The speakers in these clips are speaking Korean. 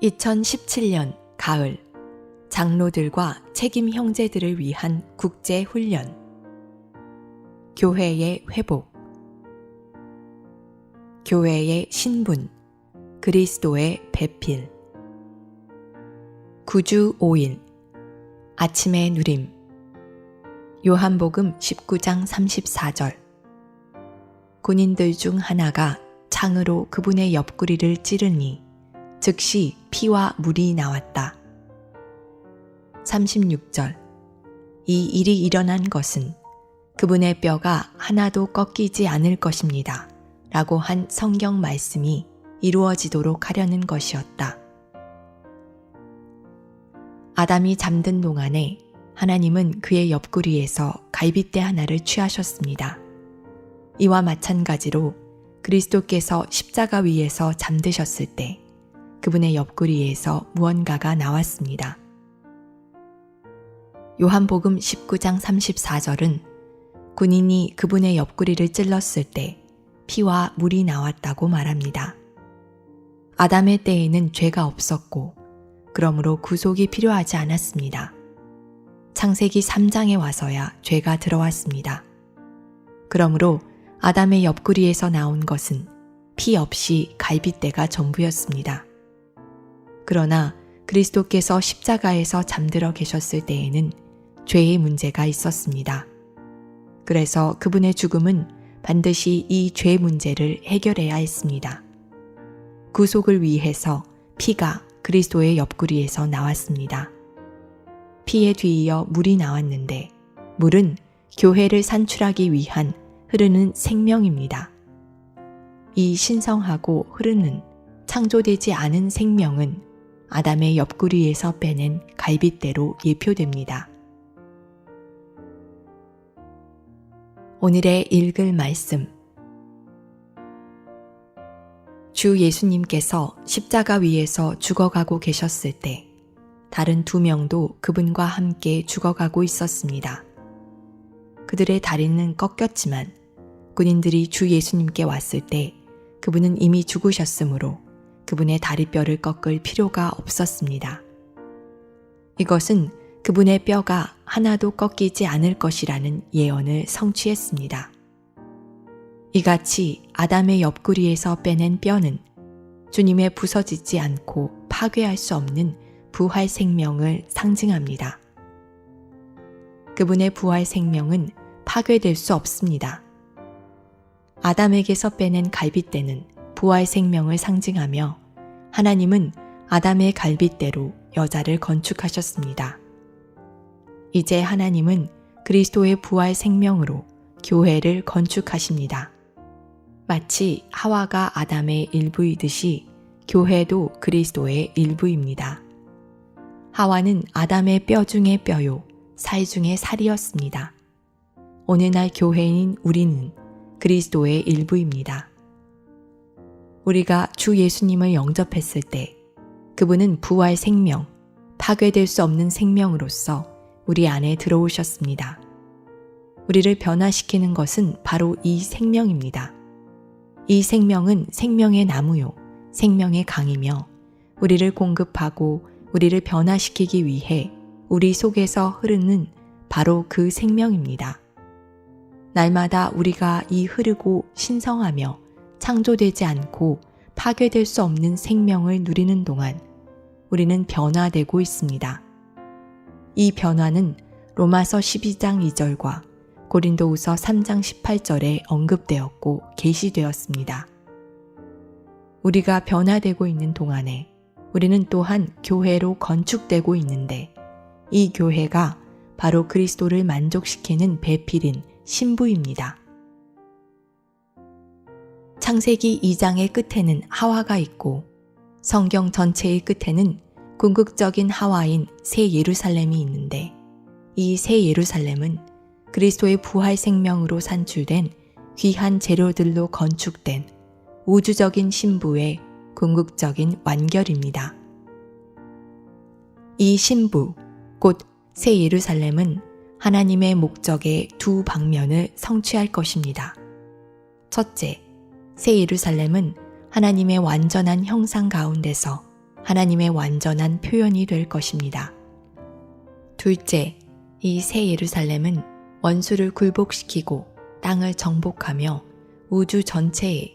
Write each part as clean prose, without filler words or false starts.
2017년 가을, 장로들과 책임 형제들을 위한 국제 훈련. 교회의 회복. 교회의 신분, 그리스도의 배필. 구주 5일, 아침의 누림. 요한복음 19장 34절. 군인들 중 하나가 창으로 그분의 옆구리를 찌르니 즉시 피와 물이 나왔다. 36절. 이 일이 일어난 것은 그분의 뼈가 하나도 꺾이지 않을 것입니다. 라고 한 성경 말씀이 이루어지도록 하려는 것이었다. 아담이 잠든 동안에 하나님은 그의 옆구리에서 갈빗대 하나를 취하셨습니다. 이와 마찬가지로 그리스도께서 십자가 위에서 잠드셨을 때 그분의 옆구리에서 무언가가 나왔습니다. 요한복음 19장 34절은 군인이 그분의 옆구리를 찔렀을 때 피와 물이 나왔다고 말합니다. 아담의 때에는 죄가 없었고 그러므로 구속이 필요하지 않았습니다. 창세기 3장에 와서야 죄가 들어왔습니다. 그러므로 아담의 옆구리에서 나온 것은 피 없이 갈빗대가 전부였습니다. 그러나 그리스도께서 십자가에서 잠들어 계셨을 때에는 죄의 문제가 있었습니다. 그래서 그분의 죽음은 반드시 이 죄 문제를 해결해야 했습니다. 구속을 위해서 피가 그리스도의 옆구리에서 나왔습니다. 피에 뒤이어 물이 나왔는데 물은 교회를 산출하기 위한 흐르는 생명입니다. 이 신성하고 흐르는 창조되지 않은 생명은 아담의 옆구리에서 빼낸 갈빗대로 예표됩니다. 오늘의 읽을 말씀. 주 예수님께서 십자가 위에서 죽어가고 계셨을 때 다른 2명도 그분과 함께 죽어가고 있었습니다. 그들의 다리는 꺾였지만 군인들이 주 예수님께 왔을 때 그분은 이미 죽으셨으므로 그분의 다리뼈를 꺾을 필요가 없었습니다. 이것은 그분의 뼈가 하나도 꺾이지 않을 것이라는 예언을 성취했습니다. 이같이 아담의 옆구리에서 빼낸 뼈는 주님의 부서지지 않고 파괴할 수 없는 부활 생명을 상징합니다. 그분의 부활 생명은 파괴될 수 없습니다. 아담에게서 빼낸 갈빗대는 부활 생명을 상징하며 하나님은 아담의 갈빗대로 여자를 건축하셨습니다. 이제 하나님은 그리스도의 부활 생명으로 교회를 건축하십니다. 마치 하와가 아담의 일부이듯이 교회도 그리스도의 일부입니다. 하와는 아담의 뼈 중의 뼈요, 살 중의 살이었습니다. 오늘날 교회인 우리는 그리스도의 일부입니다. 우리가 주 예수님을 영접했을 때 그분은 부활 생명, 파괴될 수 없는 생명으로서 우리 안에 들어오셨습니다. 우리를 변화시키는 것은 바로 이 생명입니다. 이 생명은 생명의 나무요, 생명의 강이며 우리를 공급하고 우리를 변화시키기 위해 우리 속에서 흐르는 바로 그 생명입니다. 날마다 우리가 이 흐르고 신성하며 창조되지 않고 파괴될 수 없는 생명을 누리는 동안 우리는 변화되고 있습니다. 이 변화는 로마서 12장 2절과 고린도후서 3장 18절에 언급되었고 계시되었습니다. 우리가 변화되고 있는 동안에 우리는 또한 교회로 건축되고 있는데 이 교회가 바로 그리스도를 만족시키는 배필인 신부입니다. 창세기 2장의 끝에는 하와가 있고 성경 전체의 끝에는 궁극적인 하와인 새 예루살렘이 있는데 이 새 예루살렘은 그리스도의 부활 생명으로 산출된 귀한 재료들로 건축된 우주적인 신부의 궁극적인 완결입니다. 이 신부, 곧 새 예루살렘은 하나님의 목적의 두 방면을 성취할 것입니다. 첫째, 새 예루살렘은 하나님의 완전한 형상 가운데서 하나님의 완전한 표현이 될 것입니다. 둘째, 이 새 예루살렘은 원수를 굴복시키고 땅을 정복하며 우주 전체에,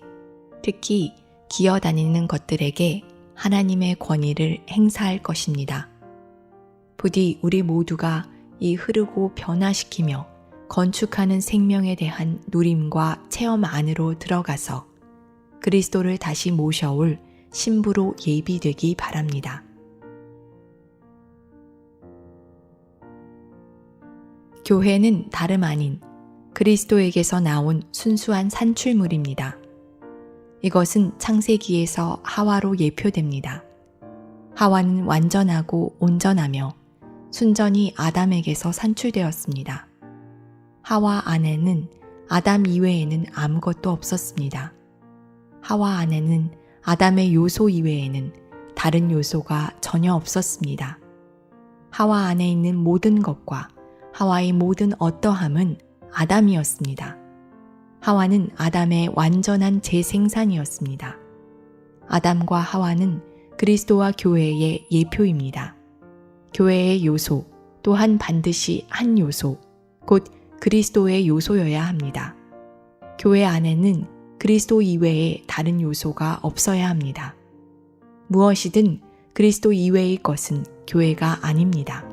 특히 기어다니는 것들에게 하나님의 권위를 행사할 것입니다. 부디 우리 모두가 이 흐르고 변화시키며 건축하는 생명에 대한 누림과 체험 안으로 들어가서 그리스도를 다시 모셔올 신부로 예비되기 바랍니다. 교회는 다름 아닌 그리스도에게서 나온 순수한 산출물입니다. 이것은 창세기에서 하와로 예표됩니다. 하와는 완전하고 온전하며 순전히 아담에게서 산출되었습니다. 하와 안에는 아담 이외에는 아무것도 없었습니다. 하와 안에는 아담의 요소 이외에는 다른 요소가 전혀 없었습니다. 하와 안에 있는 모든 것과 하와의 모든 어떠함은 아담이었습니다. 하와는 아담의 완전한 재생산이었습니다. 아담과 하와는 그리스도와 교회의 예표입니다. 교회의 요소 또한 반드시 한 요소, 곧 그리스도의 요소여야 합니다. 교회 안에는 그리스도 이외에 다른 요소가 없어야 합니다. 무엇이든 그리스도 이외의 것은 교회가 아닙니다.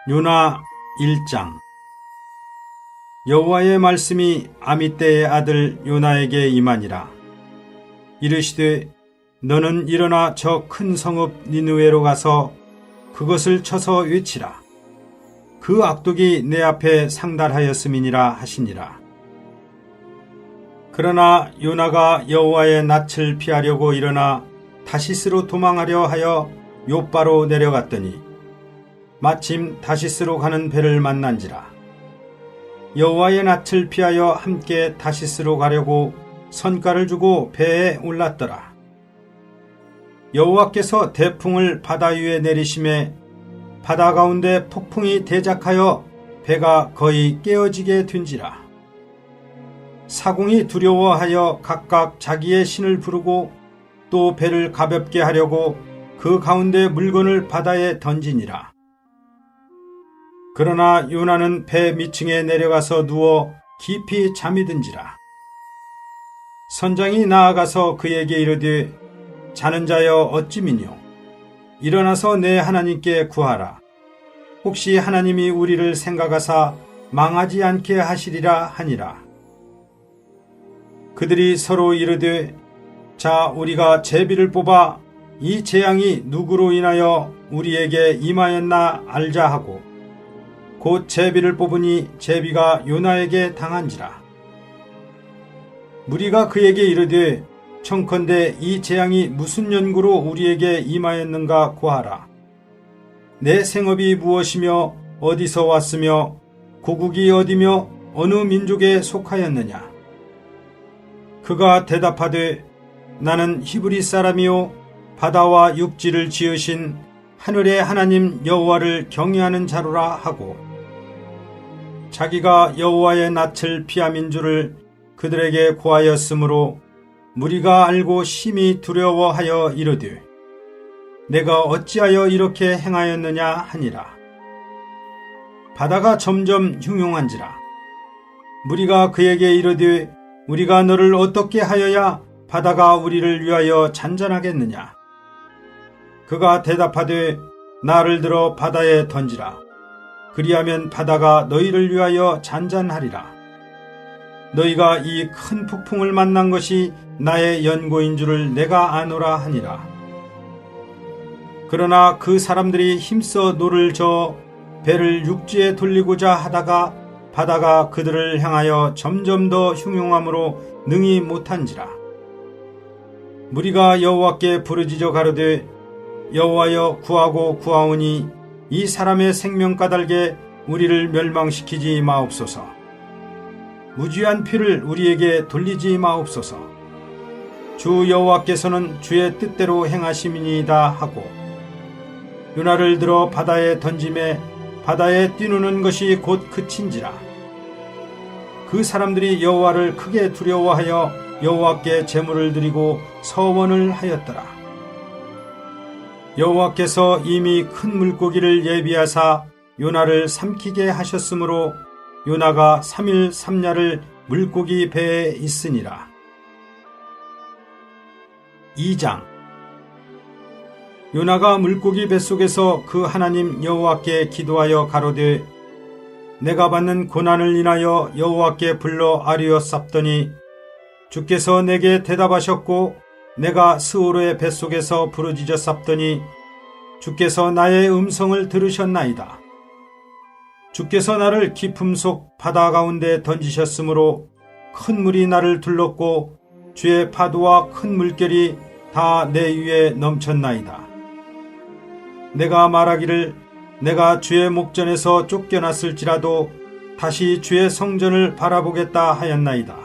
요나 1장. 여호와의 말씀이 아미떼의 아들 요나에게 임하니라. 이르시되 너는 일어나 저 큰 성읍 니느웨로 가서 그것을 쳐서 외치라. 그 악독이 내 앞에 상달하였음이니라 하시니라. 그러나 요나가 여호와의 낯을 피하려고 일어나 다시스로 도망하려 하여 욥바로 내려갔더니 마침 다시스로 가는 배를 만난지라. 여호와의 낯을 피하여 함께 다시스로 가려고 선가를 주고 배에 올랐더라. 여호와께서 대풍을 바다 위에 내리심에 바다 가운데 폭풍이 대작하여 배가 거의 깨어지게 된지라. 사공이 두려워하여 각각 자기의 신을 부르고 또 배를 가볍게 하려고 그 가운데 물건을 바다에 던지니라. 그러나 요나는 배 밑층에 내려가서 누워 깊이 잠이 든지라. 선장이 나아가서 그에게 이르되 자는 자여 어찌미뇨. 일어나서 내 하나님께 구하라. 혹시 하나님이 우리를 생각하사 망하지 않게 하시리라 하니라. 그들이 서로 이르되 자 우리가 제비를 뽑아 이 재앙이 누구로 인하여 우리에게 임하였나 알자 하고 곧 제비를 뽑으니 제비가 요나에게 당한지라. 무리가 그에게 이르되 청컨대 이 재앙이 무슨 연고로 우리에게 임하였는가 고하라. 내 생업이 무엇이며 어디서 왔으며 고국이 어디며 어느 민족에 속하였느냐. 그가 대답하되 나는 히브리 사람이요 바다와 육지를 지으신 하늘의 하나님 여호와를 경외하는 자로라 하고 자기가 여호와의 낯을 피함인 줄을 그들에게 고하였으므로 무리가 알고 심히 두려워하여 이르되 내가 어찌하여 이렇게 행하였느냐 하니라. 바다가 점점 흉흉한지라. 무리가 그에게 이르되 우리가 너를 어떻게 하여야 바다가 우리를 위하여 잔잔하겠느냐. 그가 대답하되 나를 들어 바다에 던지라. 그리하면 바다가 너희를 위하여 잔잔하리라. 너희가 이 큰 폭풍을 만난 것이 나의 연고인 줄을 내가 아노라 하니라. 그러나 그 사람들이 힘써 노를 저어 배를 육지에 돌리고자 하다가 바다가 그들을 향하여 점점 더 흉흉함으로 능히 못한지라. 무리가 여호와께 부르짖어 가로되 여호와여 구하고 구하오니 이 사람의 생명 까닭에 우리를 멸망시키지 마옵소서. 무죄한 피를 우리에게 돌리지 마옵소서. 주 여호와께서는 주의 뜻대로 행하심이니이다 하고 요나를 들어 바다에 던짐에 바다에 뛰누는 것이 곧 그친지라. 그 사람들이 여호와를 크게 두려워하여 여호와께 제물을 드리고 서원을 하였더라. 여호와께서 이미 큰 물고기를 예비하사 요나를 삼키게 하셨으므로 요나가 3일 3야를 물고기 배에 있으니라. 2장. 요나가 물고기 뱃속에서 그 하나님 여호와께 기도하여 가로되 내가 받는 고난을 인하여 여호와께 불러 아뢰었사더니 주께서 내게 대답하셨고 내가 스오르의 뱃속에서 부르짖었사더니 주께서 나의 음성을 들으셨나이다. 주께서 나를 깊음 속 바다 가운데 던지셨으므로 큰 물이 나를 둘렀고 주의 파도와 큰 물결이 다 내 위에 넘쳤나이다. 내가 말하기를 내가 주의 목전에서 쫓겨났을지라도 다시 주의 성전을 바라보겠다 하였나이다.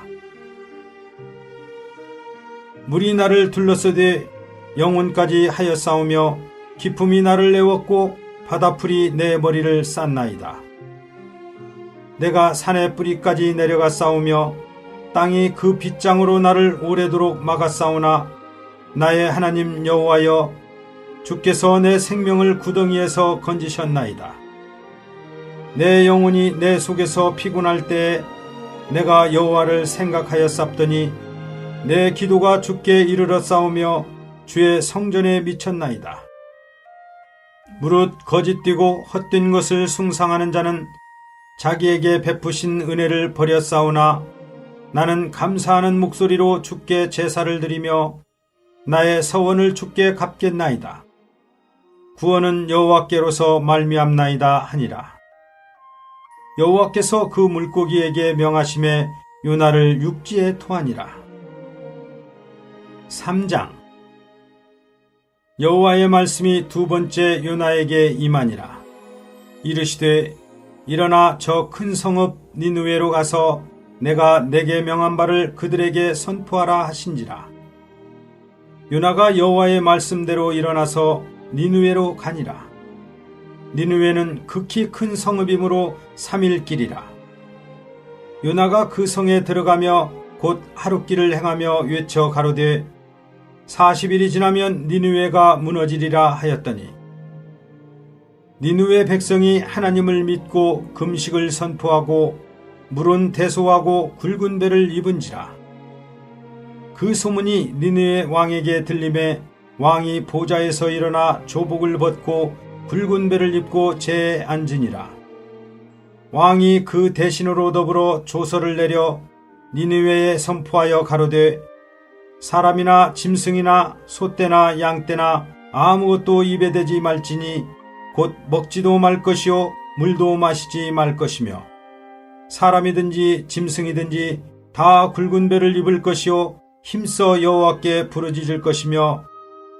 물이 나를 둘러싸되 영혼까지 하여싸우며 기품이 나를 내웠고 바다풀이 내 머리를 쌌나이다. 내가 산의 뿌리까지 내려가 싸우며 땅이 그 빗장으로 나를 오래도록 막아 싸우나 나의 하나님 여호와여 주께서 내 생명을 구덩이에서 건지셨나이다. 내 영혼이 내 속에서 피곤할 때에 내가 여호와를 생각하였사더니 내 기도가 주께 이르러 싸우며 주의 성전에 미쳤나이다. 무릇 거짓되고 헛된 것을 숭상하는 자는 자기에게 베푸신 은혜를 버렸사오나 나는 감사하는 목소리로 주께 제사를 드리며 나의 서원을 주께 갚겠나이다. 구원은 여호와께로서 말미암나이다 하니라. 여호와께서 그 물고기에게 명하심에 요나를 육지에 토하니라. 3장. 여호와의 말씀이 두 번째 요나에게 임하니라. 이르시되 일어나 저 큰 성읍 니느웨로 가서 내가 내게 명한 바를 그들에게 선포하라 하신지라. 요나가 여호와의 말씀대로 일어나서 니느웨로 가니라. 니느웨는 극히 큰 성읍이므로 3일 길이라. 요나가 그 성에 들어가며 곧 하룻길을 행하며 외쳐 가로되 40일이 지나면 니느웨가 무너지리라 하였더니 니느웨 백성이 하나님을 믿고 금식을 선포하고 물은 대소하고 굵은 배를 입은지라. 그 소문이 니느웨 왕에게 들림에 왕이 보좌에서 일어나 조복을 벗고 굵은 배를 입고 제에 앉으니라. 왕이 그 대신으로 더불어 조서를 내려 니느웨에 선포하여 가로되 사람이나 짐승이나 소떼나 양떼나 아무것도 입에 대지 말지니 곧 먹지도 말 것이요 물도 마시지 말 것이며 사람이든지 짐승이든지 다 굵은 배를 입을 것이요 힘써 여호와께 부르짖을 것이며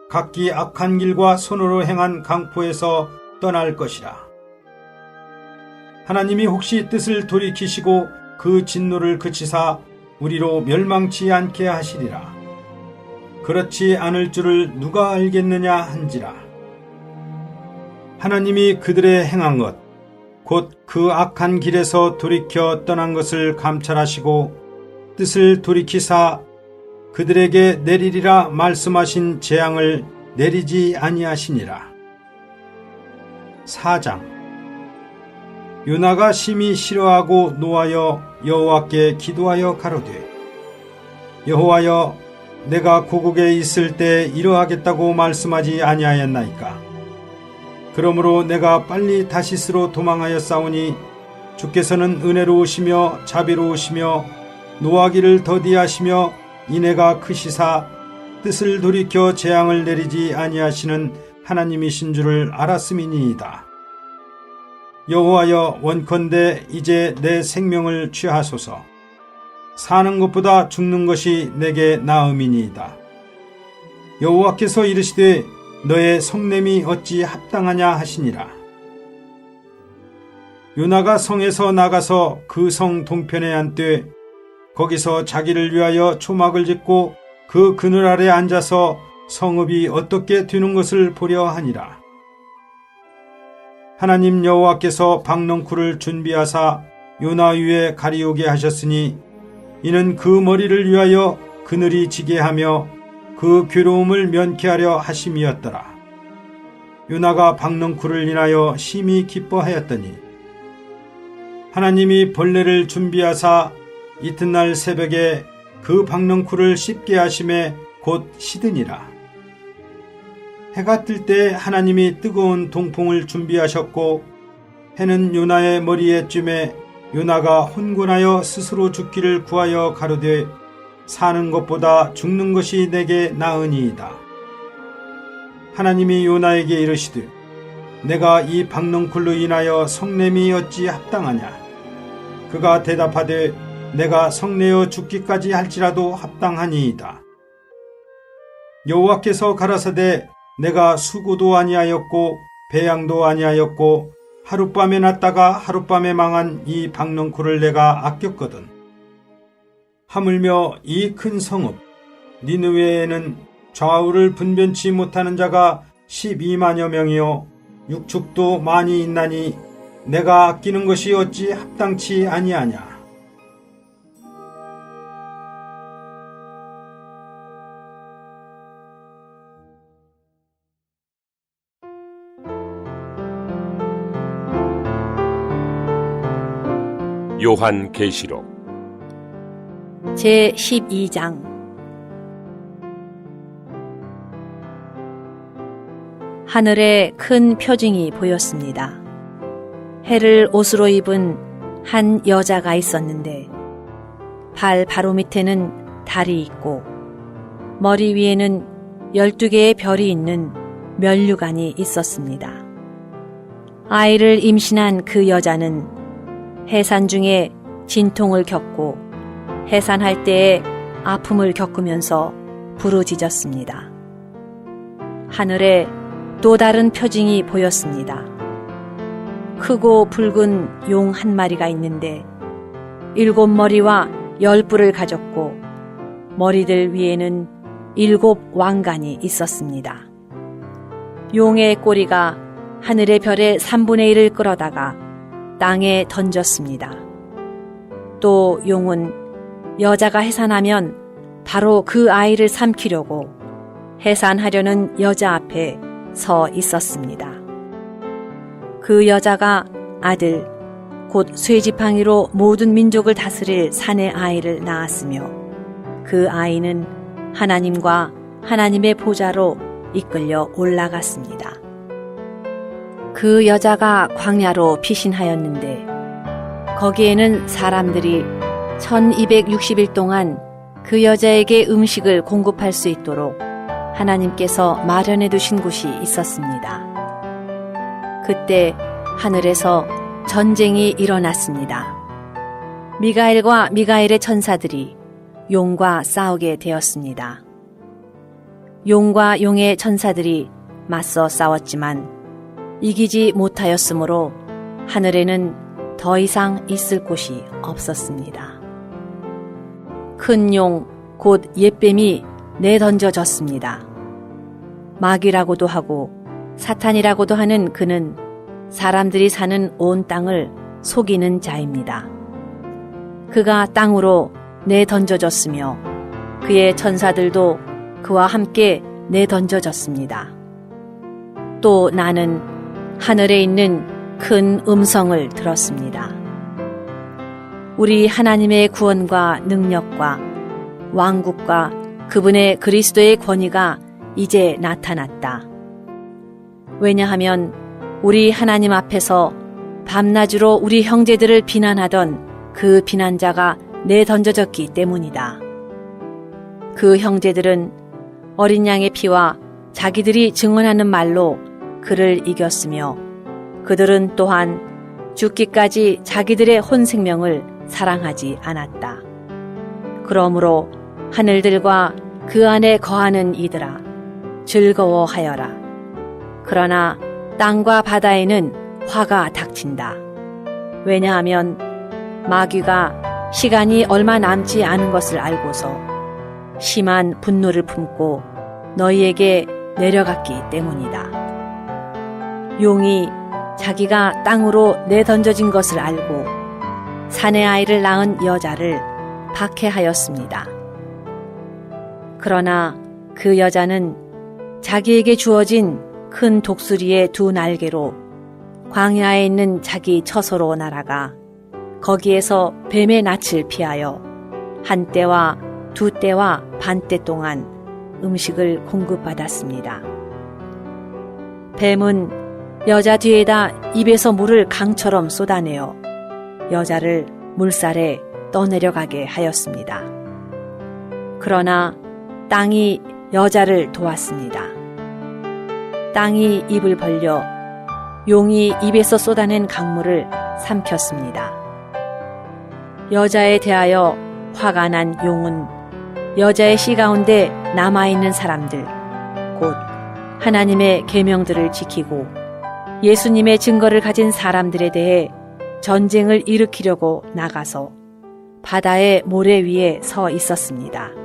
각기 악한 길과 손으로 행한 강포에서 떠날 것이라. 하나님이 혹시 뜻을 돌이키시고 그 진노를 그치사 우리로 멸망치 않게 하시리라. 그렇지 않을 줄을 누가 알겠느냐 한지라. 하나님이 그들의 행한 것, 곧 그 악한 길에서 돌이켜 떠난 것을 감찰하시고 뜻을 돌이키사 그들에게 내리리라 말씀하신 재앙을 내리지 아니하시니라. 4장. 요나가 심히 싫어하고 노하여 여호와께 기도하여 가로되 여호와여 내가 고국에 있을 때 이러하겠다고 말씀하지 아니하였나이까. 그러므로 내가 빨리 다시스로 도망하였사오니 주께서는 은혜로우시며 자비로우시며 노하기를 더디하시며 인애가 크시사 뜻을 돌이켜 재앙을 내리지 아니하시는 하나님이신 줄을 알았음이니이다. 여호와여 원컨대 이제 내 생명을 취하소서. 사는 것보다 죽는 것이 내게 나음이니이다. 여호와께서 이르시되 너의 성냄이 어찌 합당하냐 하시니라. 요나가 성에서 나가서 그 성 동편에 앉되 거기서 자기를 위하여 초막을 짓고 그 그늘 아래 앉아서 성읍이 어떻게 되는 것을 보려 하니라. 하나님 여호와께서 박넝쿨을 준비하사 요나 위에 가리우게 하셨으니 이는 그 머리를 위하여 그늘이 지게 하며 그 괴로움을 면케하려 하심이었더라. 요나가 박넝쿨을 인하여 심히 기뻐하였더니 하나님이 벌레를 준비하사 이튿날 새벽에 그 박넝쿨을 씹게 하심에 곧 시드니라. 해가 뜰 때 하나님이 뜨거운 동풍을 준비하셨고 해는 요나의 머리에 쯤에 요나가 혼곤하여 스스로 죽기를 구하여 가로되 사는 것보다 죽는 것이 내게 나으니이다. 하나님이 요나에게 이르시되 내가 이 박넝쿨로 인하여 성냄이 어찌 합당하냐. 그가 대답하되 내가 성내어 죽기까지 할지라도 합당하니이다. 여호와께서 가라사대 내가 수고도 아니하였고 배양도 아니하였고 하룻밤에 났다가 하룻밤에 망한 이 박넝쿨을 내가 아꼈거든. 하물며 이 큰 성읍 니느웨에는 좌우를 분변치 못하는 자가 12만여 명이요 육축도 많이 있나니 내가 아끼는 것이 어찌 합당치 아니하냐. 요한계시록 제12장. 하늘에 큰 표징이 보였습니다. 해를 옷으로 입은 한 여자가 있었는데 발 바로 밑에는 달이 있고 머리 위에는 12개의 별이 있는 면류관이 있었습니다. 아이를 임신한 그 여자는 해산 중에 진통을 겪고 해산할 때에 아픔을 겪으면서 부르짖었습니다. 하늘에 또 다른 표징이 보였습니다. 크고 붉은 용 한 마리가 있는데 7머리와 10뿔을 가졌고 머리들 위에는 7 왕관이 있었습니다. 용의 꼬리가 하늘의 별의 3분의 1을 끌어다가 땅에 던졌습니다. 또 용은 여자가 해산하면 바로 그 아이를 삼키려고 해산하려는 여자 앞에 서 있었습니다. 그 여자가 아들, 곧 쇠지팡이로 모든 민족을 다스릴 산의 아이를 낳았으며 그 아이는 하나님과 하나님의 보좌로 이끌려 올라갔습니다. 그 여자가 광야로 피신하였는데 거기에는 사람들이 1260일 동안 그 여자에게 음식을 공급할 수 있도록 하나님께서 마련해 두신 곳이 있었습니다. 그때 하늘에서 전쟁이 일어났습니다. 미가엘과 미가엘의 천사들이 용과 싸우게 되었습니다. 용과 용의 천사들이 맞서 싸웠지만 이기지 못하였으므로 하늘에는 더 이상 있을 곳이 없었습니다. 큰 용, 곧 옛뱀이 내던져졌습니다. 마귀라고도 하고 사탄이라고도 하는 그는 사람들이 사는 온 땅을 속이는 자입니다. 그가 땅으로 내던져졌으며 그의 천사들도 그와 함께 내던져졌습니다. 또 나는 하늘에 있는 큰 음성을 들었습니다. 우리 하나님의 구원과 능력과 왕국과 그분의 그리스도의 권위가 이제 나타났다. 왜냐하면 우리 하나님 앞에서 밤낮으로 우리 형제들을 비난하던 그 비난자가 내던져졌기 때문이다. 그 형제들은 어린 양의 피와 자기들이 증언하는 말로 그를 이겼으며 그들은 또한 죽기까지 자기들의 혼 생명을 사랑하지 않았다. 그러므로 하늘들과 그 안에 거하는 이들아 즐거워하여라. 그러나 땅과 바다에는 화가 닥친다. 왜냐하면 마귀가 시간이 얼마 남지 않은 것을 알고서 심한 분노를 품고 너희에게 내려갔기 때문이다. 용이 자기가 땅으로 내던져진 것을 알고 산의 아이를 낳은 여자를 박해하였습니다. 그러나 그 여자는 자기에게 주어진 큰 독수리의 2 날개로 광야에 있는 자기 처소로 날아가 거기에서 뱀의 낯을 피하여 1때와 2때와 반때 동안 음식을 공급받았습니다. 뱀은 여자 뒤에다 입에서 물을 강처럼 쏟아내어 여자를 물살에 떠내려가게 하였습니다. 그러나 땅이 여자를 도왔습니다. 땅이 입을 벌려 용이 입에서 쏟아낸 강물을 삼켰습니다. 여자에 대하여 화가 난 용은 여자의 씨 가운데 남아있는 사람들, 곧 하나님의 계명들을 지키고 예수님의 증거를 가진 사람들에 대해 전쟁을 일으키려고 나가서 바다의 모래 위에 서 있었습니다.